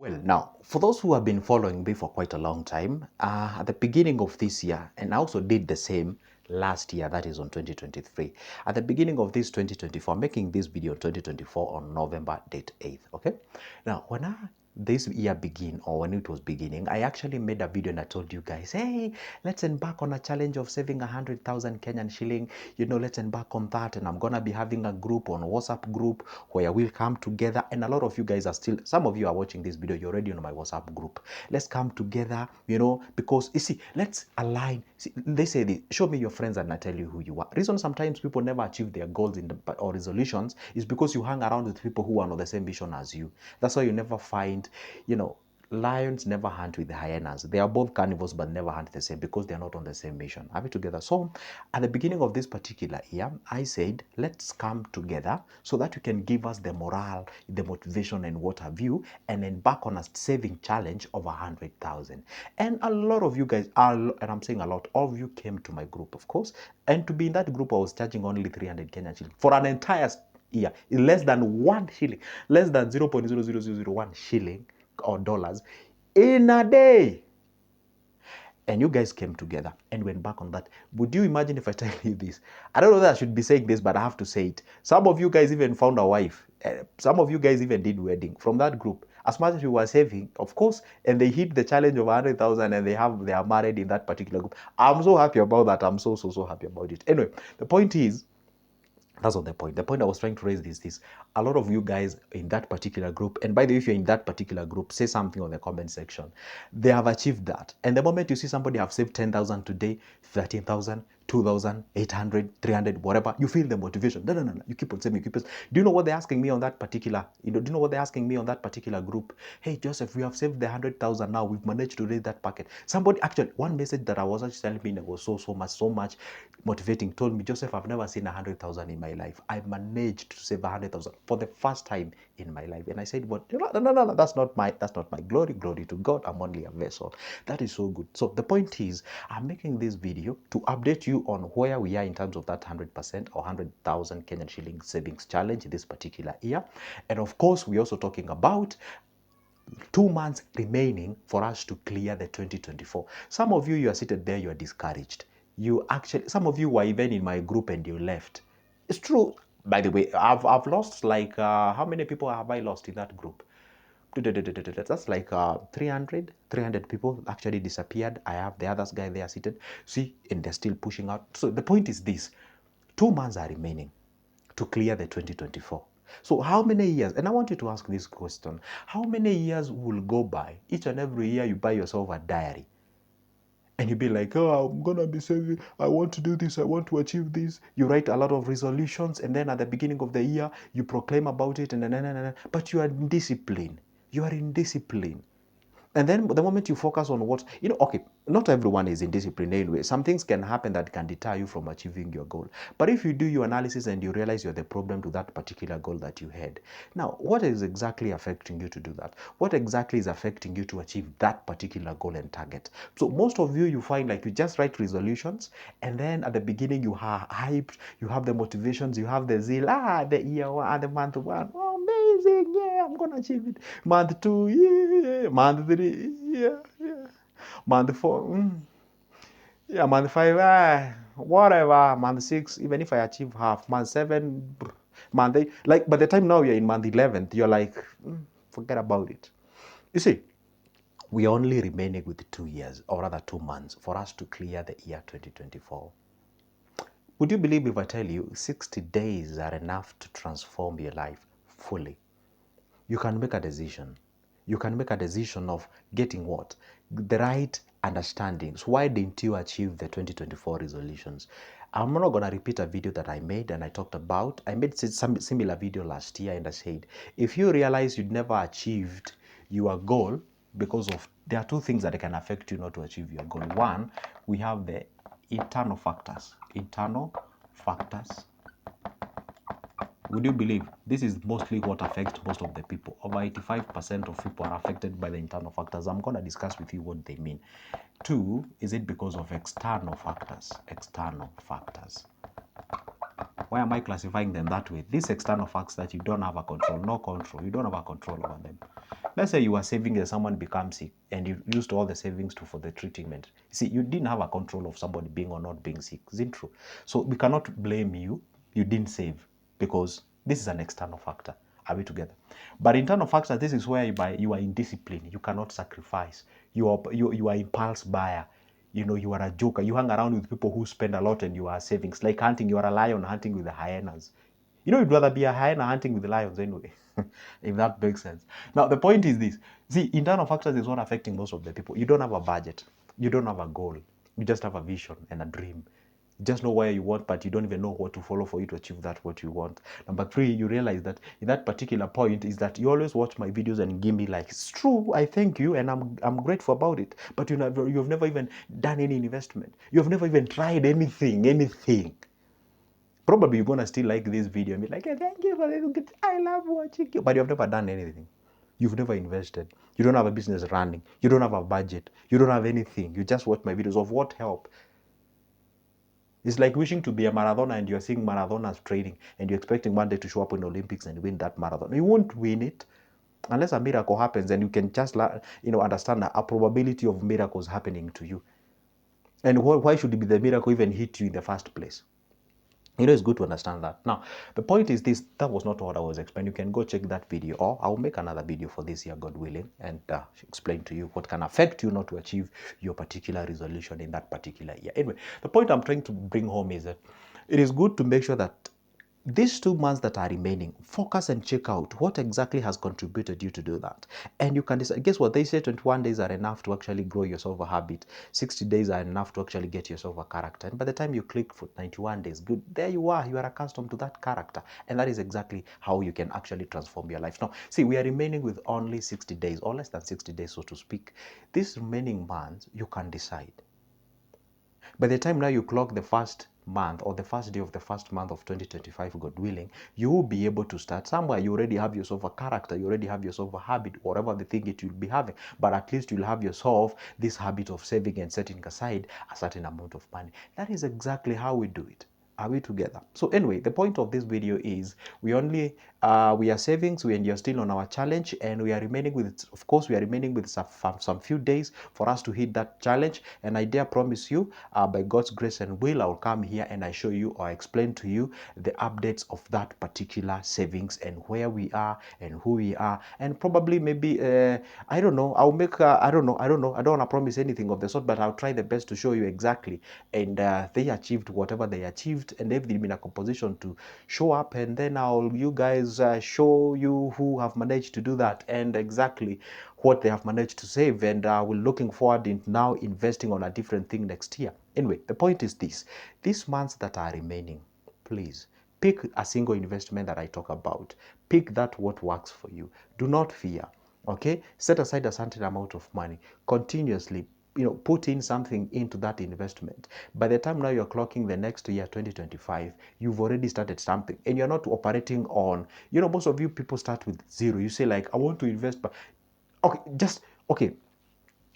Well, now, for those who have been following me for quite a long time, at the beginning of this year, and I also did the same last year, that is on 2023. At the beginning of this 2024, making this video 2024 on November date 8th, okay? Now, this year begin, or when it was beginning, I actually made a video and I told you guys, hey, let's embark on a challenge of saving 100,000 Kenyan shilling. You know, let's embark on that. And I'm going to be having a group on WhatsApp group where we'll come together. And a lot of you guys are still, some of you are watching this video, you're already on my WhatsApp group. Let's come together, you know, because you see, let's align. See, they say this, show me your friends and I tell you who you are. Reason sometimes people never achieve their goals or resolutions is because you hang around with people who are not the same vision as you. That's why you never find, you know, lions never hunt with the hyenas. They are both carnivores but never hunt the same because they are not on the same mission. Are we together? So at the beginning of this particular year, I said, let's come together so that you can give us the morale, the motivation and what have you, and embark on a saving challenge of 100,000. And a lot of you guys, and I'm saying a lot, all of you came to my group, of course. And to be in that group, I was charging only 300 Kenyan shillings for an entire year, less than 1 shilling, less than 0.00001 shilling or dollars in a day. And you guys came together and went back on that. Would you imagine if I tell you this? I don't know that I should be saying this, but I have to say it. Some of you guys even found a wife. Some of you guys even did wedding from that group. As much as you were saving, of course, and they hit the challenge of 100,000 and they are married in that particular group. I'm so happy about that. I'm so happy about it. Anyway, the point is, that's not the point. The point I was trying to raise is this. A lot of you guys in that particular group, and by the way, if you're in that particular group, say something on the comment section. They have achieved that. And the moment you see somebody have saved 10,000 today, 13,000, 2,000, 800, 300, whatever, you feel the motivation. No. You keep on saving, you keep on. Do you know what they're asking me on that particular, do you know what they're asking me on that particular group? Hey, Joseph, we have saved the 100,000 now. We've managed to raise that packet. Somebody, actually, one message that I was actually telling me that was so much motivating told me, Joseph, I've never seen 100,000 in my life. I managed to save 100,000 for the first time in my life. And I said, what? No, that's not my glory. Glory to God. I'm only a vessel. That is so good. So the point is, I'm making this video to update you on where we are in terms of that 100% or 100,000 Kenyan shilling savings challenge this particular year. And of course, we're also talking about 2 months remaining for us to clear the 2024. Some of you, you are seated there, you are discouraged. You actually, some of you were even in my group and you left. It's true. By the way, I've lost like, how many people have I lost in that group? That's like 300 people actually disappeared. I have the others guy there seated. See, and they're still pushing out. So the point is this, 2 months are remaining to clear the 2024. So how many years, and I want you to ask this question, how many years will go by? Each and every year you buy yourself a diary. And you be like, oh, I'm going to be saving. I want to do this. I want to achieve this. You write a lot of resolutions. And then at the beginning of the year, you proclaim about it. But you are in discipline. You are in discipline. And then the moment you focus on what, okay, not everyone is in discipline anyway. Some things can happen that can deter you from achieving your goal. But if you do your analysis and you realize you're the problem to that particular goal that you had, now, what is exactly affecting you to do that? What exactly is affecting you to achieve that particular goal and target? So most of you find like you just write resolutions and then at the beginning you are hyped, you have the motivations, you have the zeal, the year one, the month one, amazing, yeah, I'm gonna achieve it. Month 2, yeah. Month 3, yeah. Month 4, yeah. Month 5, whatever. Month 6, even if I achieve half. Month 7, month 8. Like by the time now you're in month 11th, you're like, forget about it. You see, we are only remaining with 2 years, or rather 2 months, for us to clear the year 2024. Would you believe if I tell you 60 days are enough to transform your life fully? You can make a decision. You can make a decision of getting what? The right understandings. Why didn't you achieve the 2024 resolutions? I'm not going to repeat a video that I made and I talked about. I made some similar video last year and I said, if you realize you'd never achieved your goal because of, there are 2 things that can affect you not to achieve your goal. One, we have the internal factors. Internal factors. Would you believe this is mostly what affects most of the people? Over 85% of people are affected by the internal factors. I'm going to discuss with you what they mean. 2, is it because of external factors? External factors. Why am I classifying them that way? These external facts that you don't have a control, no control, you don't have a control over them. Let's say you are saving and someone becomes sick and you used all the savings for the treatment. See, you didn't have a control of somebody being or not being sick. Isn't it true? So we cannot blame you. You didn't save because this is an external factor. Are we together? But internal factor, this is where you are indisciplined. You cannot sacrifice. You are impulse buyer. You know, you are a joker. You hang around with people who spend a lot and you are savings. Like hunting, you are a lion hunting with the hyenas. You know, you'd rather be a hyena hunting with the lions anyway, if that makes sense. Now, the point is this. See, internal factors is what affecting most of the people. You don't have a budget. You don't have a goal. You just have a vision and a dream. You just know where you want, but you don't even know what to follow for you to achieve that what you want. Number three, you realize that in that particular point is that you always watch my videos and give me like, it's true, I thank you, and I'm grateful about it. But you've never even done any investment. You've never even tried anything. Probably you're gonna still like this video and be like, hey, thank you for this. I love watching you. But you've never done anything. You've never invested. You don't have a business running. You don't have a budget. You don't have anything. You just watch my videos. Of what help? It's like wishing to be a marathoner and you're seeing marathoners training and you're expecting one day to show up in the Olympics and win that marathon. You won't win it unless a miracle happens, and you can just understand a probability of miracles happening to you. And why should the miracle even hit you in the first place? You know, it's good to understand that. Now, the point is this, that was not what I was explaining. You can go check that video, or I'll make another video for this year, God willing, and explain to you what can affect you not to achieve your particular resolution in that particular year. Anyway, the point I'm trying to bring home is that it is good to make sure that these 2 months that are remaining, focus and check out what exactly has contributed you to do that. And you can decide. Guess what? They say 21 days are enough to actually grow yourself a habit. 60 days are enough to actually get yourself a character. And by the time you click for 91 days, good, there you are. You are accustomed to that character. And that is exactly how you can actually transform your life. Now, see, we are remaining with only 60 days, or less than 60 days, so to speak. These remaining months, you can decide. By the time now you clock the first month or the first day of the first month of 2025, God willing, you will be able to start somewhere. You already have yourself a character, you already have yourself a habit, whatever the thing it will be having, but at least you'll have yourself this habit of saving and setting aside a certain amount of money. That is exactly how we do it. Are we together? So anyway, the point of this video is we are savings, and you're still on our challenge, and we are remaining with, of course, we are remaining with some few days for us to hit that challenge. And I dare promise you, by God's grace and will, I'll come here and I show you or explain to you the updates of that particular savings and where we are and who we are, and probably maybe I don't know. I'll make I don't know. I don't want to promise anything of the sort, but I'll try the best to show you exactly. And they achieved whatever they achieved, and they've been in a position to show up, and then you guys show you who have managed to do that and exactly what they have managed to save. And we're looking forward in now investing on a different thing next year. Anyway, the point is this: these months that are remaining, please pick a single investment that I talk about. Pick that what works for you. Do not fear. Okay, set aside a certain amount of money continuously. Put in something into that investment. By the time now you're clocking the next year, 2025, you've already started something, and you're not operating on, most of you people start with zero. You say like, I want to invest, but okay,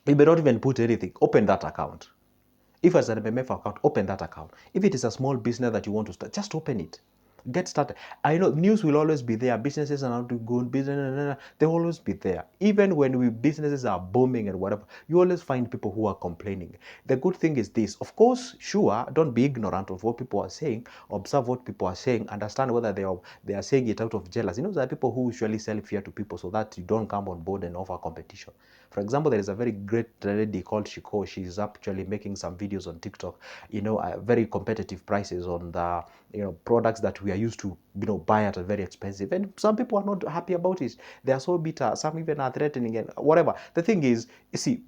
you may not even put anything. Open that account. If it's an MMF account, open that account. If it is a small business that you want to start, just open it. Get started. I know news will always be there. Businesses are not good. Business, they'll always be there. Even when businesses are booming and whatever, you always find people who are complaining. The good thing is this. Of course, sure, don't be ignorant of what people are saying. Observe what people are saying. Understand whether they are saying it out of jealousy. There are people who usually sell fear to people so that you don't come on board and offer competition. For example, there is a very great lady called Shiko. She's actually making some videos on TikTok, very competitive prices on the, products that we are used to, buy at a very expensive. And some people are not happy about it. They are so bitter. Some even are threatening and whatever. The thing is, you see,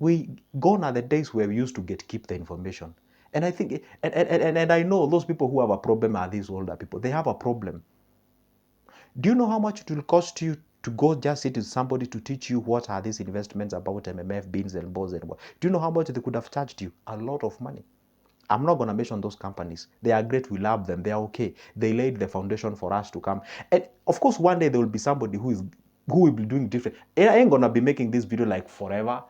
gone are the days where we used to keep the information. And I think, and I know those people who have a problem are these older people. They have a problem. Do you know how much it will cost you to go just sit with somebody to teach you what are these investments about MMF, beans and balls and what? Do you know how much they could have charged you? A lot of money. I'm not going to mention those companies. They are great. We love them. They are okay. They laid the foundation for us to come. And of course, one day there will be somebody who will be doing different. And I ain't going to be making this video like forever.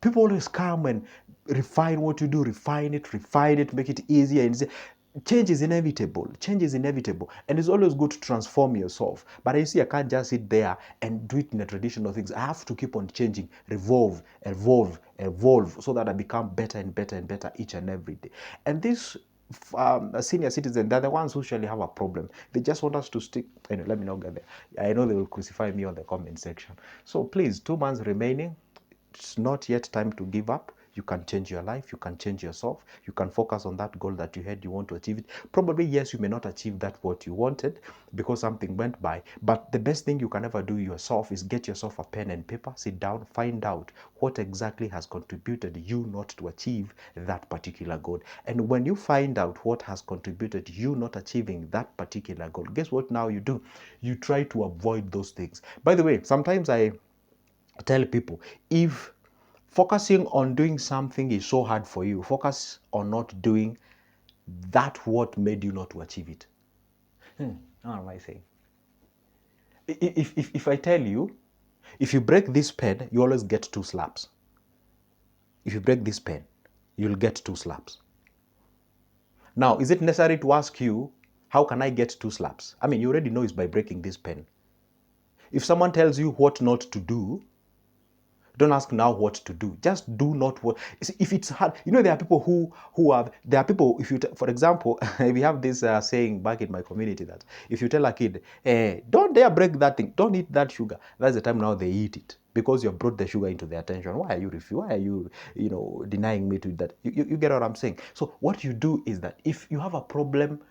People always come and refine what you do, refine it, make it easier. And Change is inevitable. Change is inevitable. And it's always good to transform yourself. But you see, I can't just sit there and do it in the traditional things. I have to keep on changing, revolve, evolve, evolve, so that I become better and better and better each and every day. And this senior citizens, they're the ones who usually have a problem. They just want us to stick. Anyway, let me not get there. I know they will crucify me on the comment section. So please, 2 months remaining. It's not yet time to give up. You can change your life. You can change yourself. You can focus on that goal that you had. You want to achieve it. Probably, yes, you may not achieve that what you wanted because something went by. But the best thing you can ever do yourself is get yourself a pen and paper, sit down, find out what exactly has contributed you not to achieve that particular goal. And when you find out what has contributed you not achieving that particular goal, guess what now you do? You try to avoid those things. By the way, sometimes I tell people, if focusing on doing something is so hard for you, focus on not doing that what made you not to achieve it. How am I saying? If I tell you, if you break this pen, you always get 2 slaps. If you break this pen, you'll get 2 slaps. Now, is it necessary to ask you, how can I get 2 slaps? I mean, you already know it's by breaking this pen. If someone tells you what not to do, don't ask now what to do. Just do not what. If it's hard, there are people who have. There are people. If you, for example, we have this saying back in my community that if you tell a kid, don't dare break that thing, don't eat that sugar, that's the time now they eat it because you have brought the sugar into their attention. Why are you Why are you denying me to that? You get what I'm saying? So what you do is that if you have a problem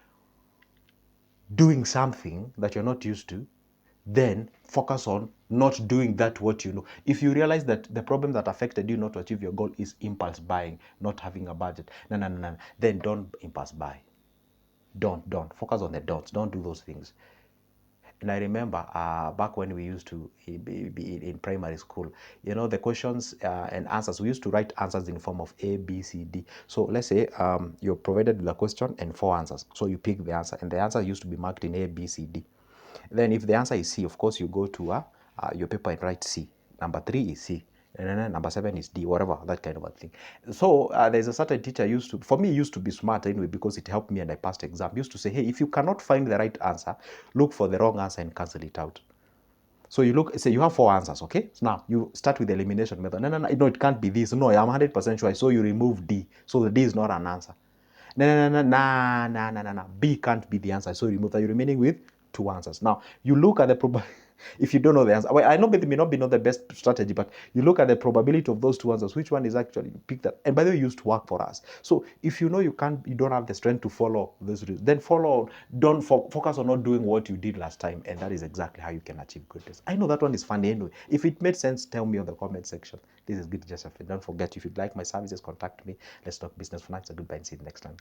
doing something that you're not used to, then focus on not doing that what you know. If you realize that the problem that affected you not to achieve your goal is impulse buying, not having a budget, no, then don't impulse buy. Don't. Focus on the don'ts. Don't do those things. And I remember back when we used to be in primary school, the questions and answers, we used to write answers in form of A, B, C, D. So let's say you're provided with a question and 4 answers. So you pick the answer, and the answer used to be marked in A, B, C, D. Then if the answer is C, of course, you go to your paper and write C. Number 3 is C. And then number 7 is D, whatever, that kind of a thing. So there's a certain teacher for me, used to be smart anyway because it helped me and I passed exam. Used to say, hey, if you cannot find the right answer, look for the wrong answer and cancel it out. So you say you have 4 answers, okay? So now you start with the elimination method. No, it can't be this. No, I'm 100% sure. So you remove D. So the D is not an answer. No. B can't be the answer. So you remove that. You're remaining with 2 answers. Now, you look at the probability. If you don't know the answer, well, I know it may not be the best strategy, but you look at the probability of those 2 answers. Which one is actually you pick that? And by the way, it used to work for us. So if you know you don't have the strength to follow those rules, then follow. Don't focus on not doing what you did last time, and that is exactly how you can achieve goodness. I know that one is funny anyway. If it made sense, tell me on the comment section. This is Good Josephine. Don't forget, if you'd like my services, contact me. Let's talk business for now. It's a goodbye and see you next time.